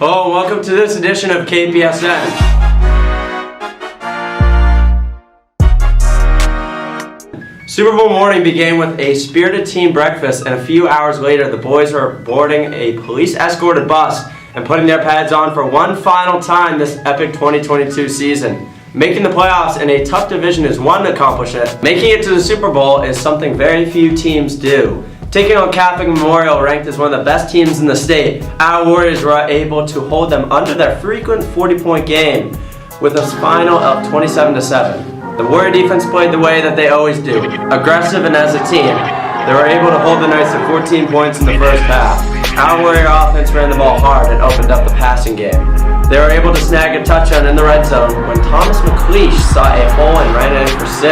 Hello, welcome to this edition of Kpsn. Super Bowl morning began with a spirited team breakfast, and a few hours later, the boys are boarding a police-escorted bus and putting their pads on for one final time this epic 2022 season. Making the playoffs in a tough division is one accomplishment. Making it to the Super Bowl is something very few teams do. Taking on Catholic Memorial, ranked as one of the best teams in the state, our Warriors were able to hold them under their frequent 40-point game with a final of 27-7. The Warrior defense played the way that they always do, aggressive, and as a team, they were able to hold the Knights to 14 points in the first half. Our Warrior offense ran the ball hard and opened up the passing game. They were able to snag a touchdown in the red zone when Thomas McLeish saw a hole and ran it in for 6,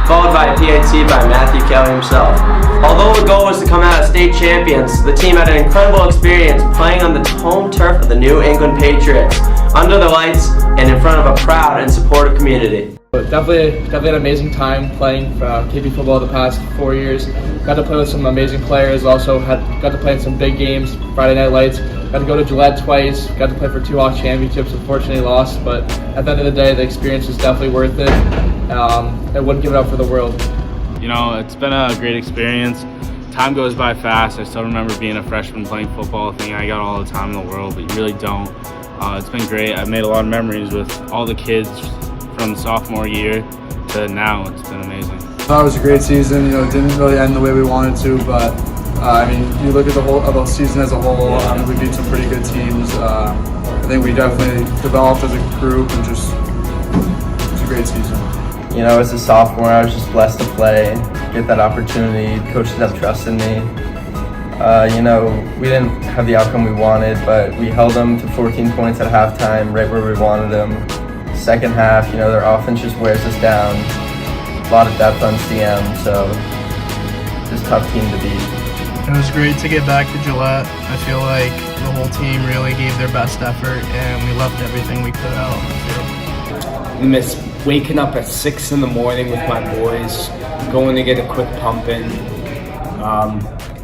followed by a PAT by Matthew Kelly himself. Although the goal was to come out as state champions, the team had an incredible experience playing on the home turf of the New England Patriots, under the lights and in front of a proud and supportive community. Definitely an amazing time playing for KP football the past 4 years. Got to play with some amazing players. Also got to play in some big games. Friday Night Lights. Got to go to Gillette twice. Got to play for 2 Hawk championships. Unfortunately lost, but at the end of the day, the experience was definitely worth it. I wouldn't give it up for the world. You know, it's been a great experience. Time goes by fast. I still remember being a freshman playing football, thinking I got all the time in the world, but you really don't. It's been great. I've made a lot of memories with all the kids from sophomore year to now. It's been amazing. It was a great season. You know, it didn't really end the way we wanted to, but I mean, you look at the season as a whole. We beat some pretty good teams. I think we definitely developed as a group, and just it was a great season. You know, as a sophomore, I was just blessed to play, get that opportunity. Coaches have trusted me. You know, we didn't have the outcome we wanted, but we held them to 14 points at halftime, right where we wanted them. Second half, you know, their offense just wears us down. A lot of depth on CM, so just tough team to beat. It was great to get back to Gillette. I feel like the whole team really gave their best effort, and we loved everything we put out on the field. I miss waking up at 6 in the morning with my boys, going to get a quick pump in.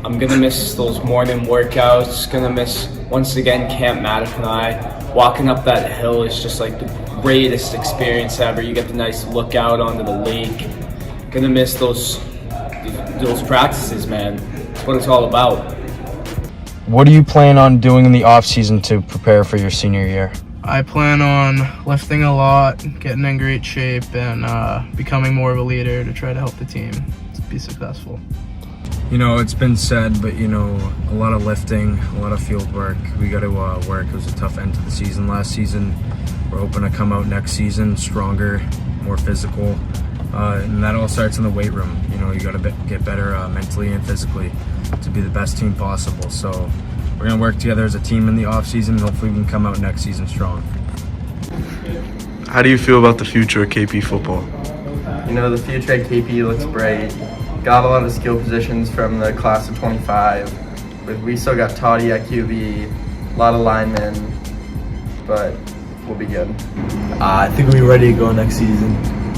I'm gonna miss those morning workouts. Gonna miss, once again, Camp Maddox and I. Walking up that hill is just like the greatest experience ever. You get the nice look out onto the lake. Gonna miss those practices, man. That's what it's all about. What do you plan on doing in the off season to prepare for your senior year? I plan on lifting a lot, getting in great shape, and becoming more of a leader to try to help the team to be successful. You know, it's been said, but you know, a lot of lifting, a lot of field work. We got to work. It was a tough end to the season last season. We're hoping to come out next season stronger, more physical, and that all starts in the weight room. You know, you got to get better mentally and physically to be the best team possible. So we're gonna work together as a team in the off season, and hopefully we can come out next season strong. How do you feel about the future of KP football? You know, the future at KP looks bright. Got a lot of skill positions from the class of 25. We still got Toddy at QB, a lot of linemen, but we'll be good. I think we're ready to go next season.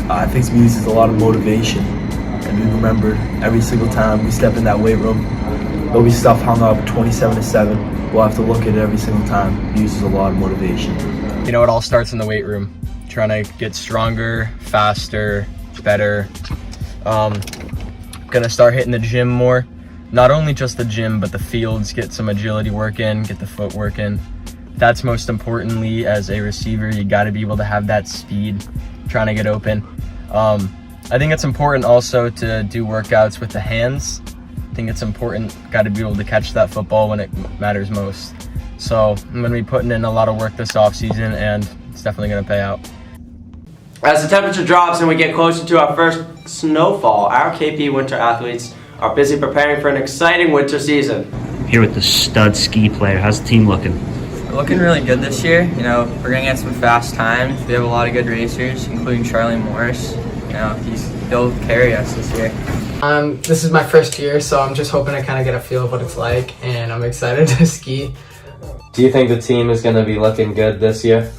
I think it uses a lot of motivation, and we remember every single time we step in that weight room, there'll be stuff hung up 27-7. We'll have to look at it every single time. It uses a lot of motivation. You know, it all starts in the weight room. Trying to get stronger, faster, better. Gonna start hitting the gym more. Not only just the gym, but the fields, get some agility work in, get the footwork in. That's most importantly, as a receiver, you gotta be able to have that speed, trying to get open. I think it's important also to do workouts with the hands. I think it's important, gotta be able to catch that football when it matters most. So I'm gonna be putting in a lot of work this off season, and it's definitely gonna pay out. As the temperature drops and we get closer to our first snowfall, our KP winter athletes are busy preparing for an exciting winter season. Here with the stud ski player. How's the team looking? We're looking really good this year. You know, we're gonna get some fast times. We have a lot of good racers, including Charlie Morris. You know, he'll carry us this year. This is my first year, so I'm just hoping to kind of get a feel of what it's like, and I'm excited to ski. Do you think the team is going to be looking good this year?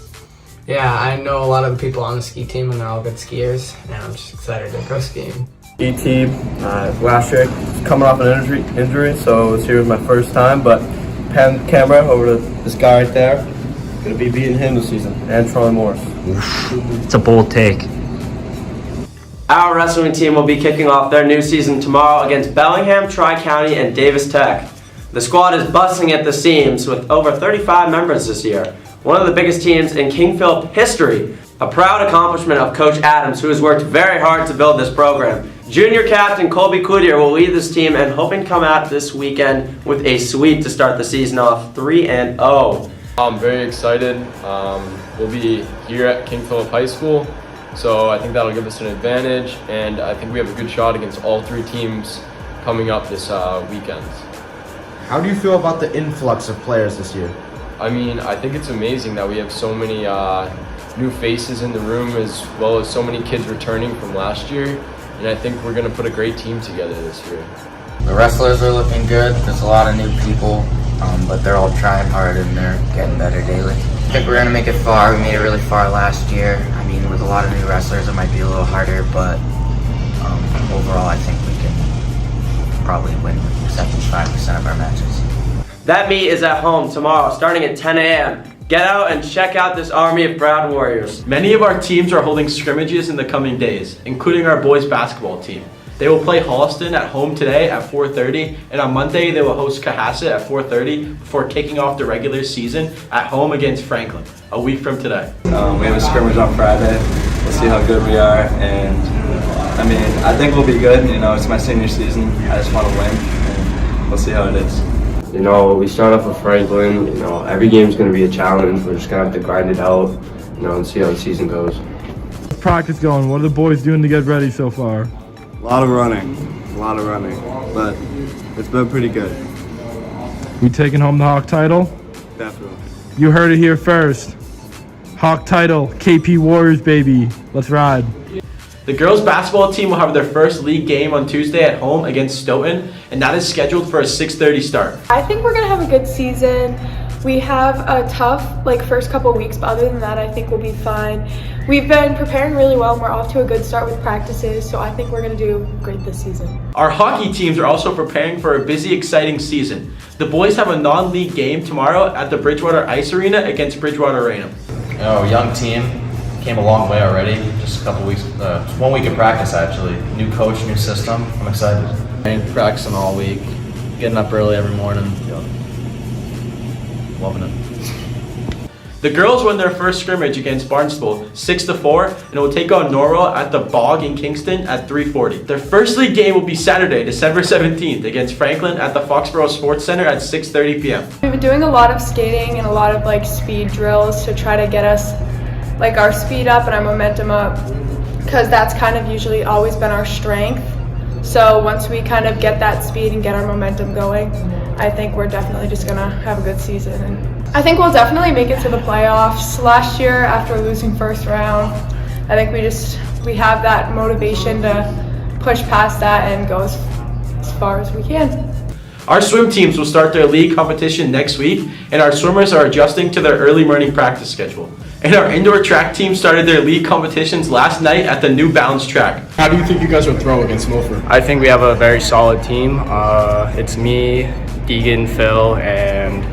Yeah, I know a lot of the people on the ski team, and they're all good skiers, and I'm just excited to go skiing. E-team, last year, coming off an injury, so it's here my first time, but pan camera over to this guy right there. Gonna be beating him this season, and Charlie Morris. It's a bold take. Our wrestling team will be kicking off their new season tomorrow against Bellingham, Tri-County, and Davis Tech. The squad is busting at the seams with over 35 members this year, one of the biggest teams in King Philip history. A proud accomplishment of Coach Adams, who has worked very hard to build this program. Junior captain Colby Cloutier will lead this team and hoping to come out this weekend with a sweep to start the season off 3-0. I'm very excited. We'll be here at King Philip High School, so I think that'll give us an advantage, and I think we have a good shot against all three teams coming up this weekend. How do you feel about the influx of players this year? I mean, I think it's amazing that we have so many new faces in the room, as well as so many kids returning from last year, and I think we're going to put a great team together this year. The wrestlers are looking good. There's a lot of new people, but they're all trying hard and they're getting better daily. I think we're going to make it far. We made it really far last year. I mean, with a lot of new wrestlers, it might be a little harder, but overall, I think we can probably win 75% of our matches. That meet is at home tomorrow, starting at 10 a.m. Get out and check out this army of proud warriors. Many of our teams are holding scrimmages in the coming days, including our boys basketball team. They will play Holliston at home today at 4:30, and on Monday they will host Cohasset at 4:30 before kicking off the regular season at home against Franklin, a week from today. We have a scrimmage on Friday. We'll see how good we are, and I mean, I think we'll be good. You know, it's my senior season. I just want to win, and we'll see how it is. You know, we start off with Franklin. You know, every game's going to be a challenge. We're just going to have to grind it out, you know, and see how the season goes. Practice going? What are the boys doing to get ready so far? A lot of running, but it's been pretty good. We taking home the Hawk title? Definitely. You heard it here first. Hawk title, KP Warriors, baby. Let's ride. The girls basketball team will have their first league game on Tuesday at home against Stoughton, and that is scheduled for a 6:30 start. I think we're gonna have a good season. We have a tough first couple of weeks, but other than that, I think we'll be fine. We've been preparing really well, and we're off to a good start with practices, so I think we're gonna do great this season. Our hockey teams are also preparing for a busy, exciting season. The boys have a non-league game tomorrow at the Bridgewater Ice Arena against Bridgewater Raynham. You know, young team, came a long way already. Just a couple weeks, 1 week of practice actually. New coach, new system. I'm excited. Practicing all week, getting up early every morning. Loving it. The girls won their first scrimmage against Barnstable 6-4 and will take on Norwell at the Bog in Kingston at 3:40. Their first league game will be Saturday, December 17th against Franklin at the Foxborough Sports Center at 6:30 p.m. We've been doing a lot of skating and a lot of speed drills to try to get us our speed up and our momentum up, because that's kind of usually always been our strength. So once we kind of get that speed and get our momentum going, I think we're definitely just gonna have a good season. And I think we'll definitely make it to the playoffs. Last year, after losing first round, I think we have that motivation to push past that and go as far as we can. Our swim teams will start their league competition next week, and our swimmers are adjusting to their early morning practice schedule. And our indoor track team started their league competitions last night at the New Balance track. How do you think you guys will throw against Milford? I think we have a very solid team. It's me, Deegan, Phil, and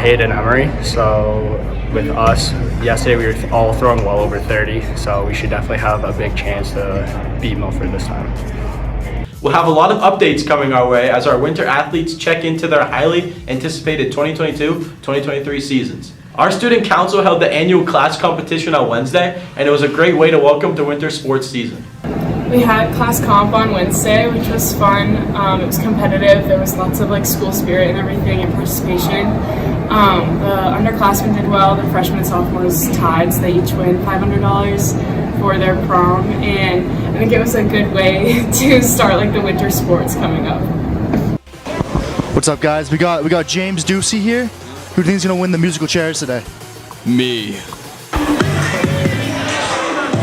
Hayden Emery. So with us, yesterday we were all throwing well over 30, so we should definitely have a big chance to beat Milford this time. We'll have a lot of updates coming our way as our winter athletes check into their highly anticipated 2022-2023 seasons. Our student council held the annual class competition on Wednesday, and it was a great way to welcome the winter sports season. We had class comp on Wednesday, which was fun. It was competitive. There was lots of school spirit and everything and participation. The underclassmen did well. The freshmen and sophomores tied, so they each win $500 for their prom, and I think it was a good way to start the winter sports coming up. What's up, guys? We got James Ducey here. Who do you think is gonna win the musical chairs today? Me.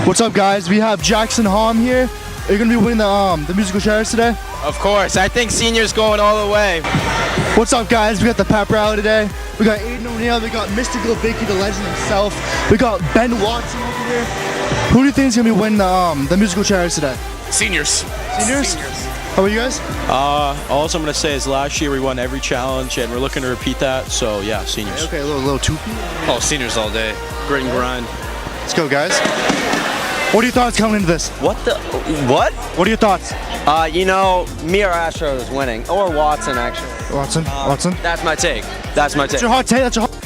What's up, guys? We have Jackson Hom here. Are you gonna be winning the musical chairs today? Of course. I think seniors going all the way. What's up, guys? We got the pep rally today. We got Aiden O'Neill. We got Mystical Vicky, the legend himself. We got Ben Watson over here. Who do you think is gonna be winning the musical chairs today? Seniors. Seniors? Seniors. How about you guys? All I'm going to say is last year we won every challenge, and we're looking to repeat that. So, yeah, seniors. Okay, a little toopy. Oh, seniors all day. Grit and grind. Let's go, guys. What are your thoughts coming into this? What? What are your thoughts? Me or Astros winning. Or Watson, actually. Watson? That's my take. That's my take. That's your hot take? That's your hot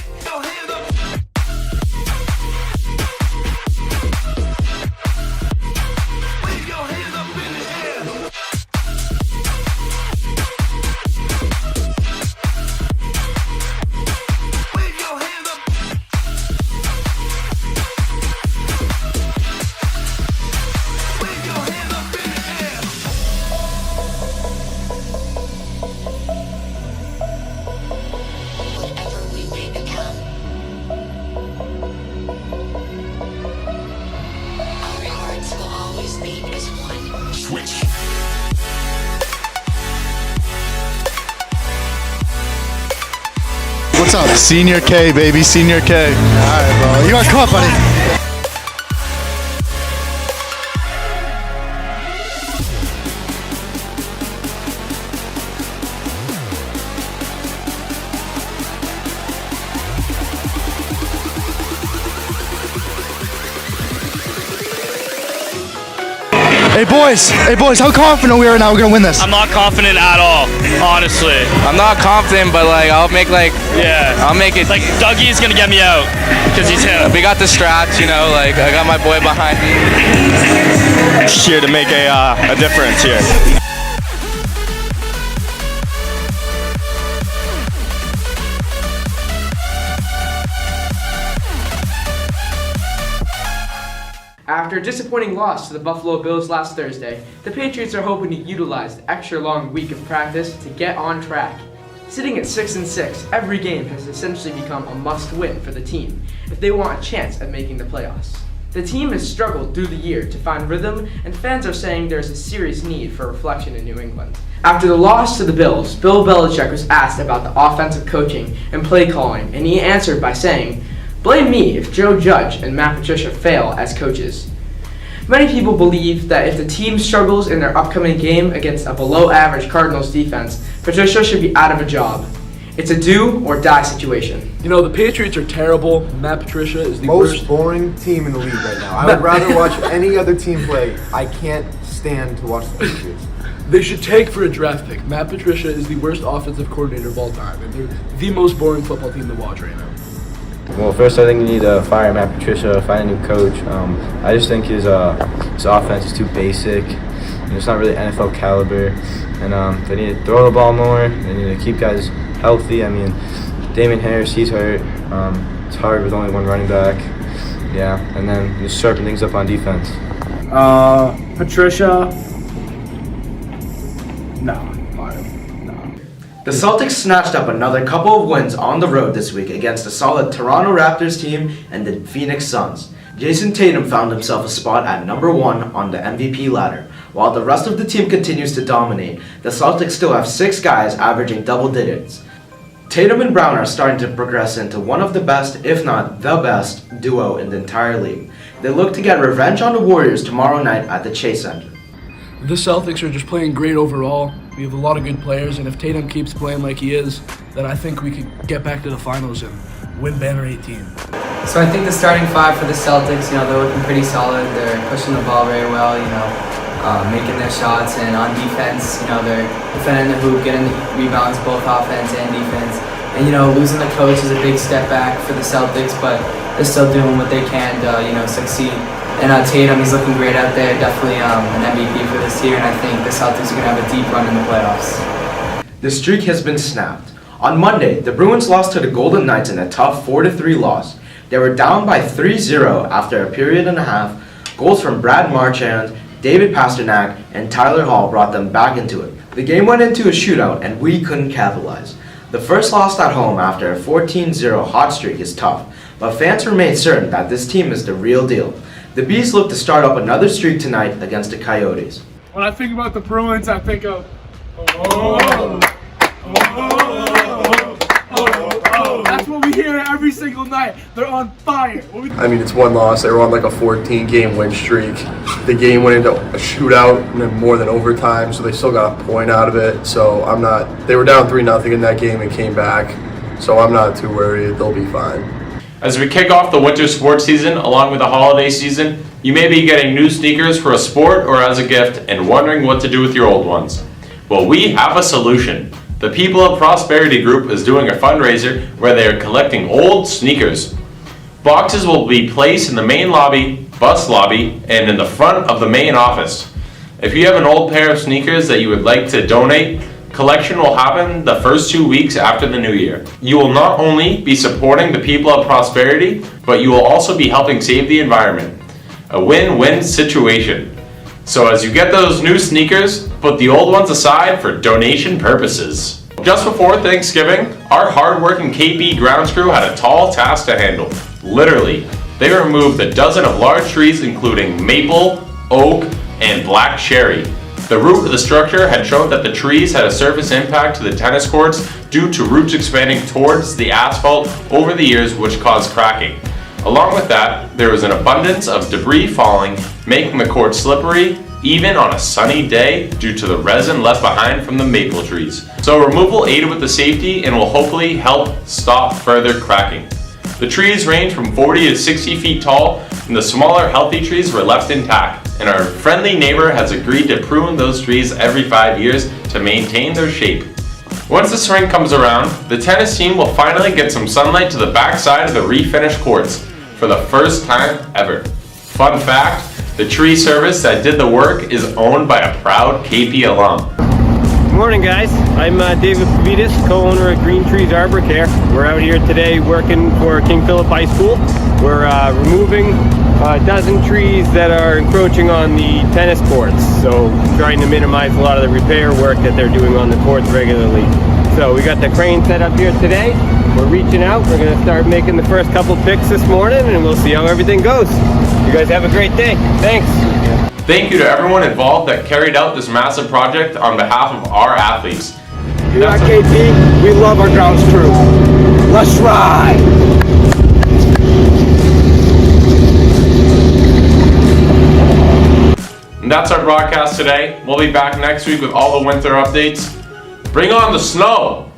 What's up? Senior K, baby. Senior K. All right, bro. You got caught, buddy. Hey boys, how confident we are now we're gonna win this? I'm not confident at all, honestly. I'm not confident, but I'll make it. Like Dougie's gonna get me out because he's him. We got the strats, I got my boy behind me. Here to make a difference here. After a disappointing loss to the Buffalo Bills last Thursday, the Patriots are hoping to utilize the extra long week of practice to get on track. Sitting at 6-6, every game has essentially become a must-win for the team if they want a chance at making the playoffs. The team has struggled through the year to find rhythm, and fans are saying there's a serious need for reflection in New England. After the loss to the Bills, Bill Belichick was asked about the offensive coaching and play calling, and he answered by saying, "Blame me if Joe Judge and Matt Patricia fail as coaches." Many people believe that if the team struggles in their upcoming game against a below-average Cardinals defense, Patricia should be out of a job. It's a do-or-die situation. The Patriots are terrible. Matt Patricia is the most boring team in the league right now. I would rather watch any other team play. I can't stand to watch the Patriots. They should take for a draft pick. Matt Patricia is the worst offensive coordinator of all time, and they're the most boring football team to watch right now. Well, first I think you need to fire Matt Patricia, find a new coach. I just think his offense is too basic. It's not really NFL caliber. And they need to throw the ball more. They need to keep guys healthy. I mean, Damon Harris, he's hurt. It's hard with only one running back. Yeah, and then just sharpen things up on defense. Patricia. No. The Celtics snatched up another couple of wins on the road this week against a solid Toronto Raptors team and the Phoenix Suns. Jason Tatum found himself a spot at number 1 on the MVP ladder. While the rest of the team continues to dominate, the Celtics still have 6 guys averaging double digits. Tatum and Brown are starting to progress into one of the best, if not the best, duo in the entire league. They look to get revenge on the Warriors tomorrow night at the Chase Center. The Celtics are just playing great overall. We have a lot of good players, and if Tatum keeps playing like he is, then I think we could get back to the finals and win banner 18. So I think the starting 5 for the Celtics, they're looking pretty solid. They're pushing the ball very well, making their shots, and on defense, they're defending the hoop, getting the rebounds, both offense and defense. And losing the coach is a big step back for the Celtics, but they're still doing what they can to succeed. And Tatum, he's looking great out there, definitely an MVP for this year, and I think the Celtics are going to have a deep run in the playoffs. The streak has been snapped. On Monday, the Bruins lost to the Golden Knights in a tough 4-3 loss. They were down by 3-0 after a period and a half. Goals from Brad Marchand, David Pasternak, and Tyler Hall brought them back into it. The game went into a shootout, and we couldn't capitalize. The first loss at home after a 14-0 hot streak is tough, but fans remain certain that this team is the real deal. The Bees look to start up another streak tonight against the Coyotes. When I think about the Bruins, I think of that's what we We hear it every single night. They're on fire. I mean, it's one loss. They were on like a 14-game win streak. The game went into a shootout and then more than overtime, so they still got a point out of it. So I'm not. They were down 3-0 in that game and came back. So I'm not too worried. They'll be fine. As we kick off the winter sports season along with the holiday season, you may be getting new sneakers for a sport or as a gift and wondering what to do with your old ones. Well, we have a solution. The People of Prosperity Group is doing a fundraiser where they are collecting old sneakers. Boxes will be placed in the main lobby, bus lobby, and in the front of the main office. If you have an old pair of sneakers that you would like to donate, collection will happen the first 2 weeks after the new year. You will not only be supporting the People of Prosperity, but you will also be helping save the environment. A win-win situation. So as you get those new sneakers, put the old ones aside for donation purposes. Just before Thanksgiving, our hard-working KP grounds crew had a tall task to handle. Literally, they removed a dozen of large trees including maple, oak, and black cherry. The root of the structure had shown that the trees had a surface impact to the tennis courts due to roots expanding towards the asphalt over the years, which caused cracking. Along with that, there was an abundance of debris falling, making the court slippery, even on a sunny day due to the resin left behind from the maple trees. So removal aided with the safety and will hopefully help stop further cracking. The trees range from 40 to 60 feet tall, and the smaller healthy trees were left intact, and our friendly neighbor has agreed to prune those trees every 5 years to maintain their shape. Once the spring comes around, the tennis team will finally get some sunlight to the back side of the refinished courts for the first time ever. Fun fact, the tree service that did the work is owned by a proud KP alum. Good morning, guys. I'm David Pavitas, co-owner of Green Trees Arbor Care. We're out here today working for King Philip High School. We're removing a dozen trees that are encroaching on the tennis courts, so trying to minimize a lot of the repair work that they're doing on the courts regularly. So we got the crane set up here today. We're reaching out. We're going to start making the first couple picks this morning, and we'll see how everything goes. You guys have a great day. Thanks. Thank you to everyone involved that carried out this massive project on behalf of our athletes. Here at KP, we love our grounds crew. Let's ride! And that's our broadcast today. We'll be back next week with all the winter updates. Bring on the snow!